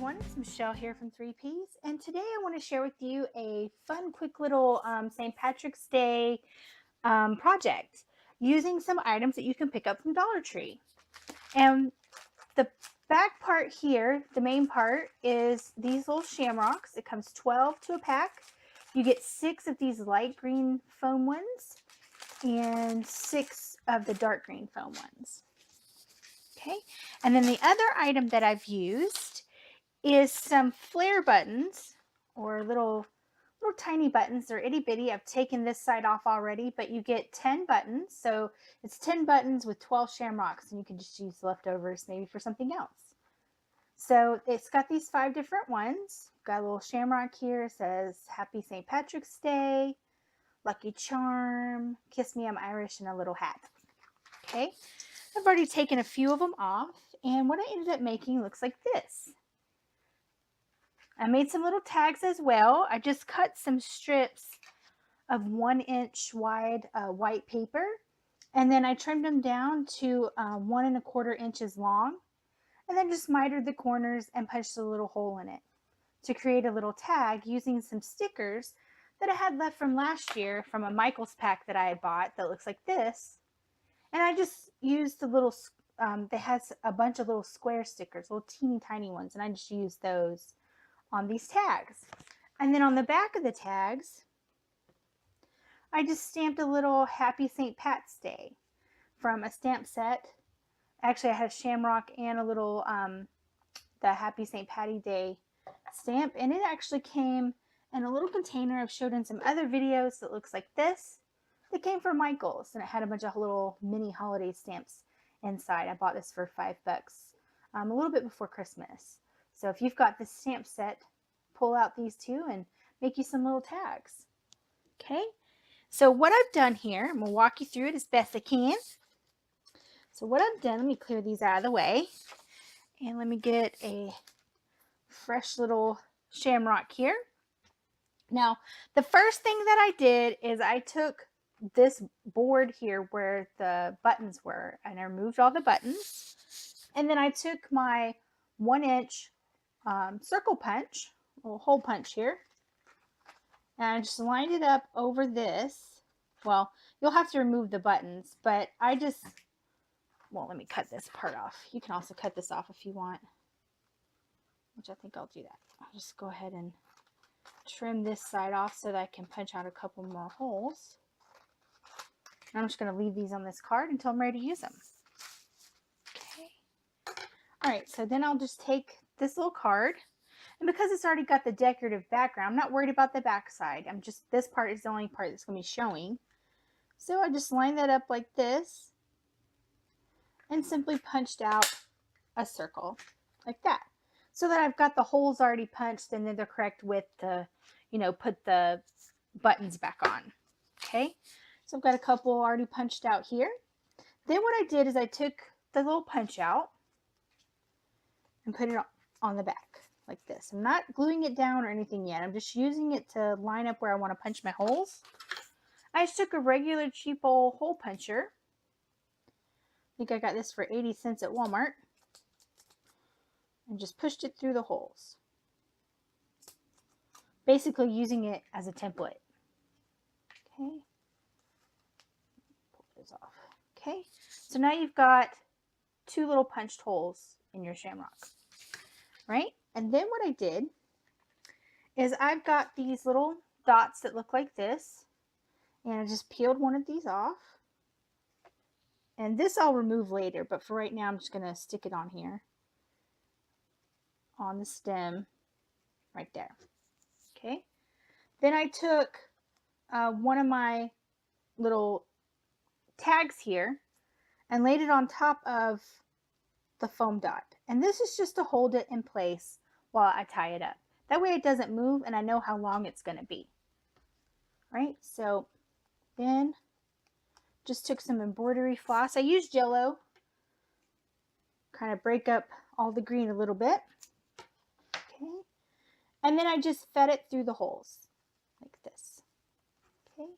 everyone, it's Michelle here from 3Ps, and today I want to share with you a fun, quick little St. Patrick's Day project using some items that you can pick up from Dollar Tree. And the back part here, the main part, is these little shamrocks. It comes 12 to a pack. You get 6 of these light green foam ones and 6 of the dark green foam ones. Okay, and then the other item that I've used is some flare buttons, or little tiny buttons. They're itty bitty. I've taken this side off already, but you get 10 buttons. So it's 10 buttons with 12 shamrocks, and you can just use leftovers maybe for something else. So it's got these 5 different ones. Got a little shamrock here. It says Happy St. Patrick's Day, Lucky Charm, Kiss Me I'm Irish, and a little hat. Okay, I've already taken a few of them off, and what I ended up making looks like this. I made some little tags as well. I just cut some strips of 1-inch wide white paper, and then I trimmed them down to 1¼ inches long, and then just mitered the corners and punched a little hole in it to create a little tag using some stickers that I had left from last year from a Michaels pack that I had bought that looks like this. And I just used the little, that has a bunch of little square stickers, little teeny tiny ones, and I just used those on these tags. And then on the back of the tags, I just stamped a little Happy St. Pat's Day from a stamp set. Actually, I had a shamrock and a little the Happy St. Patty Day stamp, and it actually came in a little container I've showed in some other videos that looks like this. That came from Michaels, and it had a bunch of little mini holiday stamps inside. I bought this for $5 a little bit before Christmas. So if you've got this stamp set, pull out these two and make you some little tags. Okay, so what I've done here, I'm going to walk you through it as best I can. So what I've done, let me clear these out of the way, and let me get a fresh little shamrock here. Now, the first thing that I did is I took this board here where the buttons were, and I removed all the buttons, and then I took my 1-inch circle punch, little hole punch here, and I just lined it up over this. Well, you'll have to remove the buttons, but I just, well, let me cut this part off. You can also cut this off if you want, which I think I'll do that. I'll just go ahead and trim this side off so that I can punch out a couple more holes. And I'm just going to leave these on this card until I'm ready to use them. Okay. All right, so then I'll just take this little card, and because it's already got the decorative background, I'm not worried about the back side. This part is the only part that's going to be showing. So I just lined that up like this and simply punched out a circle like that, so that I've got the holes already punched and then they're correct width to, put the buttons back on. Okay, so I've got a couple already punched out here. Then what I did is I took the little punch out and put it on the back like this. I'm not gluing it down or anything yet. I'm just using it to line up where I want to punch my holes. I just took a regular cheap old hole puncher. I think I got this for 80 cents at Walmart. And just pushed it through the holes. Basically using it as a template. Okay. Pull this off. Okay. So now you've got 2 little punched holes in your shamrock. Right? And then what I did is I've got these little dots that look like this. And I just peeled one of these off. And this I'll remove later, but for right now I'm just going to stick it on here. On the stem right there. Okay. Then I took one of my little tags here and laid it on top of the foam dot. And this is just to hold it in place while I tie it up. That way it doesn't move and I know how long it's going to be. Right? So then just took some embroidery floss. I used Jello. Kind of break up all the green a little bit. Okay. And then I just fed it through the holes like this. Okay.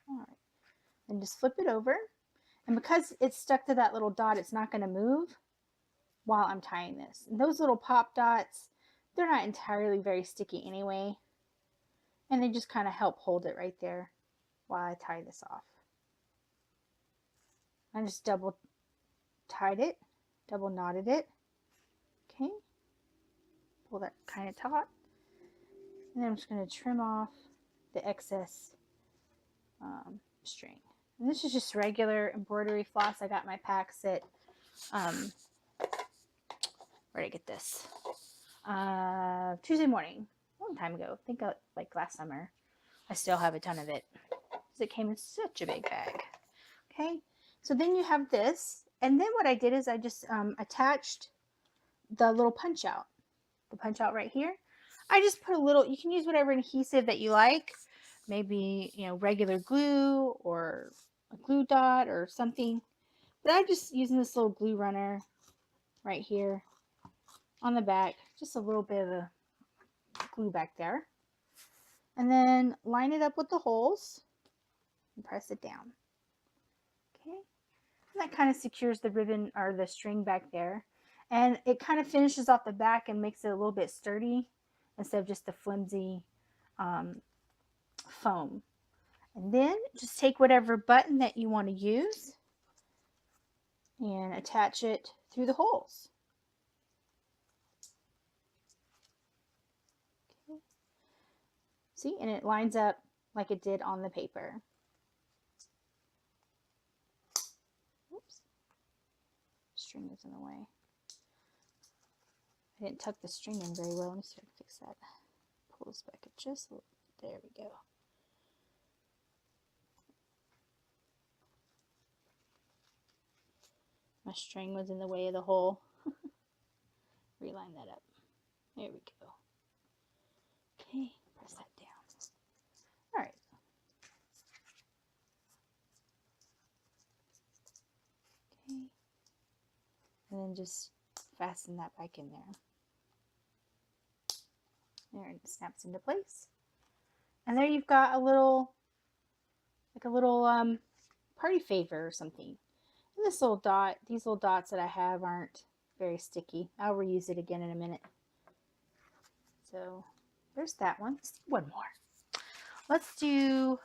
All right. And just flip it over. And because it's stuck to that little dot, it's not going to move while I'm tying this. And those little pop dots, they're not entirely very sticky anyway. And they just kind of help hold it right there while I tie this off. I just double tied it, double knotted it. Okay. Pull that kind of taut. And then I'm just going to trim off the excess string. And this is just regular embroidery floss. I got my packs at, where did I get this? Tuesday morning, a long time ago. I think like last summer. I still have a ton of it because it came in such a big bag. Okay, so then you have this, and then what I did is I just attached the little punch out, right here. I just put a little, you can use whatever adhesive that you like, maybe, you know, regular glue or a glue dot or something, but I'm just using this little glue runner right here on the back, just a little bit of a glue back there, and then line it up with the holes and press it down. Okay, and that kind of secures the ribbon or the string back there, and it kind of finishes off the back and makes it a little bit sturdy instead of just the flimsy foam. And then just take whatever button that you want to use and attach it through the holes. Okay. See, and it lines up like it did on the paper. Oops, string is in the way. I didn't tuck the string in very well. Let me see if I can fix that. Pull this back just a little. There we go. My string was in the way of the hole. Reline that up. There we go. Okay, press that down. All right. Okay. And then just fasten that back in there. There, it snaps into place. And there you've got a little, like a little party favor or something. And this little dot, these little dots that I have aren't very sticky. I'll reuse it again in a minute. So there's that one. Let's do one more. Let's do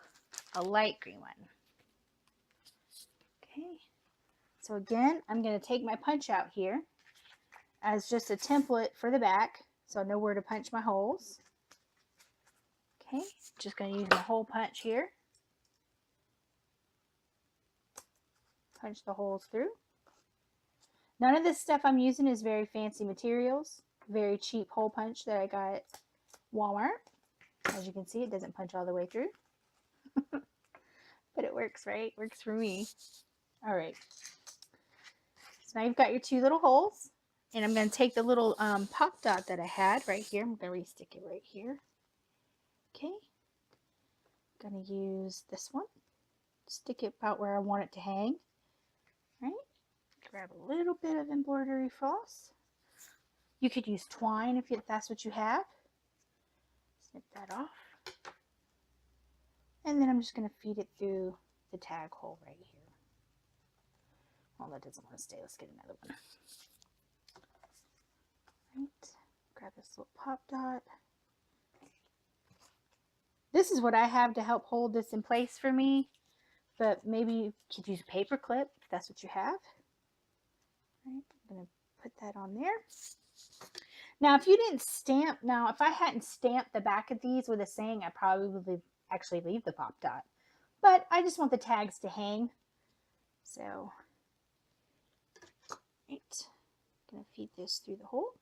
a light green one. Okay. So again, I'm going to take my punch out here as just a template for the back, so I know where to punch my holes. Okay, just going to use my hole punch here. Punch the holes through. None of this stuff I'm using is very fancy materials. Very cheap hole punch that I got at Walmart. As you can see, it doesn't punch all the way through. But it works, right? Works for me. All right. So now you've got your two little holes. And I'm going to take the little pop dot that I had right here. I'm going to re-stick it right here. Okay. I'm going to use this one. Stick it about where I want it to hang. Right. Grab a little bit of embroidery floss. You could use twine if that's what you have. Snip that off. And then I'm just going to feed it through the tag hole right here. Well, that doesn't want to stay. Let's get another one. Right. Grab this little pop dot. This is what I have to help hold this in place for me. But maybe you could use a paper clip if that's what you have. Right. I'm going to put that on there. Now, if you didn't stamp, if I hadn't stamped the back of these with a saying, I probably would actually leave the pop dot. But I just want the tags to hang. So, right, I'm going to feed this through the hole.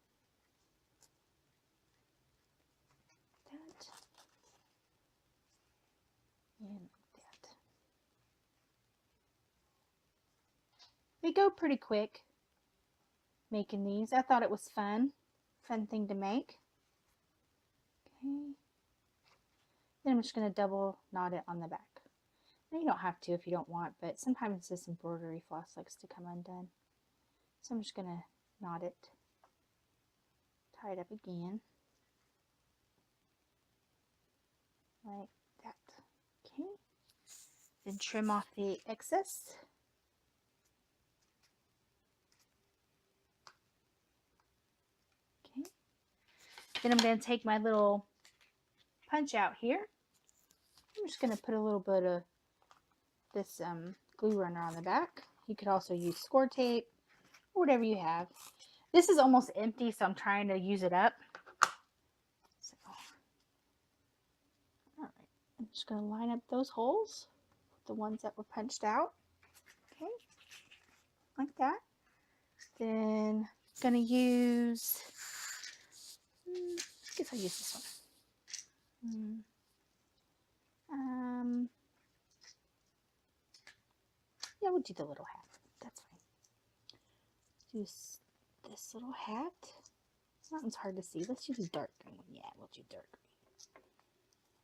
That. And that. They go pretty quick making these. I thought it was fun thing to make. Okay. Then I'm just going to double knot it on the back. Now you don't have to if you don't want, but sometimes this embroidery floss likes to come undone. So I'm just going to knot it, tie it up again, like that. Okay. Then trim off the excess. Then I'm going to take my little punch out here. I'm just going to put a little bit of this glue runner on the back. You could also use score tape or whatever you have. This is almost empty, so I'm trying to use it up. So, all right, I'm just going to line up those holes, the ones that were punched out. Okay, like that. Then I'm going to use, I guess I'll use this one. Yeah, we'll do the little hat. That's fine. Do this little hat. That one's hard to see. Let's use a dark green one. Yeah, we'll do dark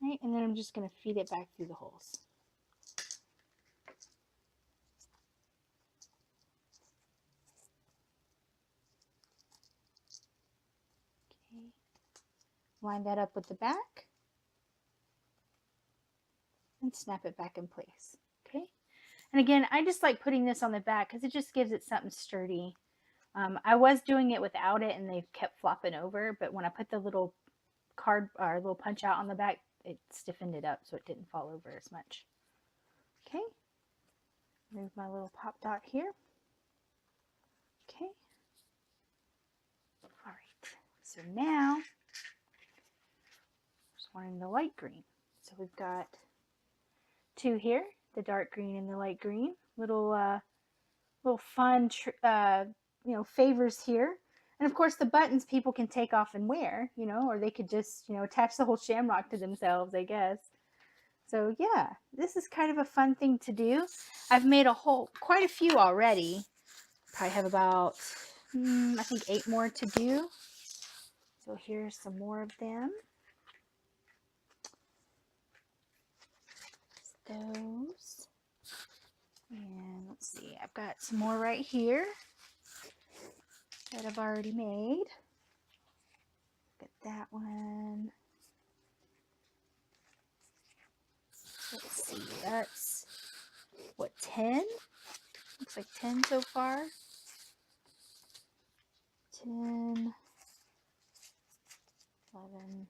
green. Right, and then I'm just going to feed it back through the holes. Okay. Line that up with the back. And snap it back in place. Okay. And again, I just like putting this on the back because it just gives it something sturdy. I was doing it without it and they kept flopping over, but when I put the little card or little punch out on the back, it stiffened it up so it didn't fall over as much. Okay. Move my little pop dot here. Okay. All right. So now, just wanting the light green. So we've got two here, the dark green and the light green. Little fun, favors here. And of course the buttons people can take off and wear, or they could just, attach the whole shamrock to themselves, I guess. So yeah, this is kind of a fun thing to do. I've made quite a few already. Probably have about, I think 8 more to do. So here's some more of them. Those. And let's see, I've got some more right here that I've already made. Look at that one. Let's see, that's what, 10? Looks like 10 so far. 10, 11,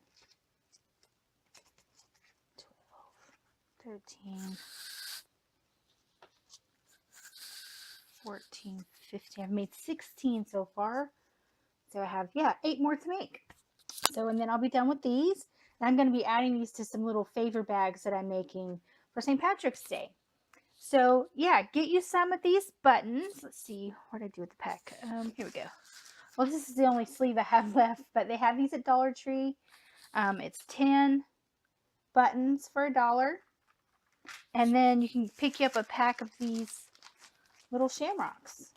12, 13, 14, 15. I've made 16 so far. So I have, 8 more to make. So, and then I'll be done with these. And I'm going to be adding these to some little favor bags that I'm making for St. Patrick's Day. So, yeah, get you some of these buttons. Let's see, what did I do with the pack? Here we go. Well, this is the only sleeve I have left, but they have these at Dollar Tree. It's 10 buttons for $1. And then you can pick you up a pack of these little shamrocks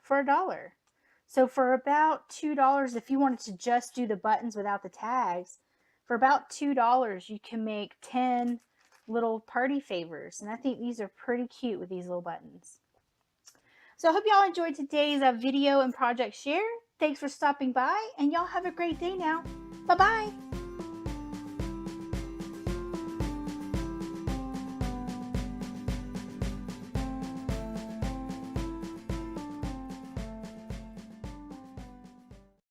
for $1. So for about $2, if you wanted to just do the buttons without the tags, for about $2, you can make 10 little party favors. And I think these are pretty cute with these little buttons. So I hope y'all enjoyed today's video and project share. Thanks for stopping by, and y'all have a great day now. Bye-bye.